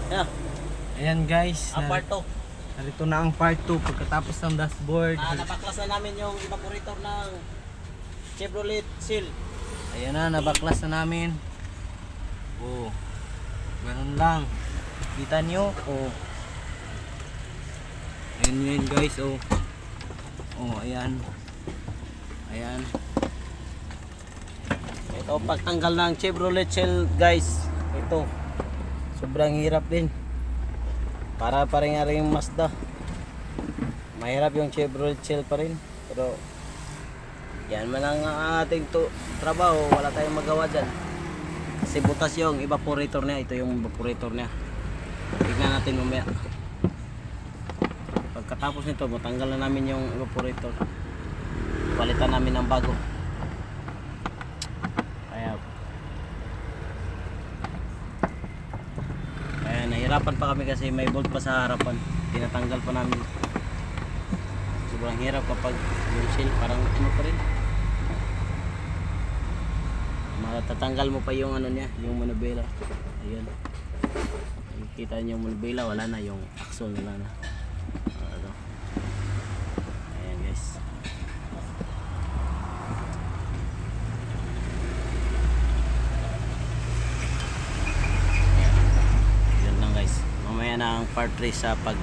Yeah, Ayan guys, ang part 2. narito na ang part 2 pagkatapos ng dashboard. Nabaklas na namin yung evaporator ng Chevrolet Seal. Ayan na, nabaklas na namin. Oh, ganun lang. Kita nyo? Oh. Ayan yun guys, oh. Oh, ayan. Ayan. Ito pagtanggal ng Chevrolet Seal guys. Ito. Sobrang hirap din. Para pa rin nga rin yung Mazda. Mahirap yung Chevrolet Seal pa rin. Pero yan man ang ating trabaho. Wala tayong magawa dyan. Kasi butas yung evaporator niya. Ito yung evaporator niya. Tignan natin mamaya. Pagkatapos nito, matanggal na namin yung evaporator. Palitan namin ng bago. Kaya nahirapan pa kami kasi may bolt pa sa harapan. Tinatanggal pa namin. Sobrang hirap kapag yung seal parang ano pa rin. Matatanggal mo pa yung ano niya, yung manubela. Ayun. Nakikita niyo yung manubela, wala na, yung axle wala na. Ano. Ayan guys. Yan lang guys. Mamaya na ang part 3 sa pag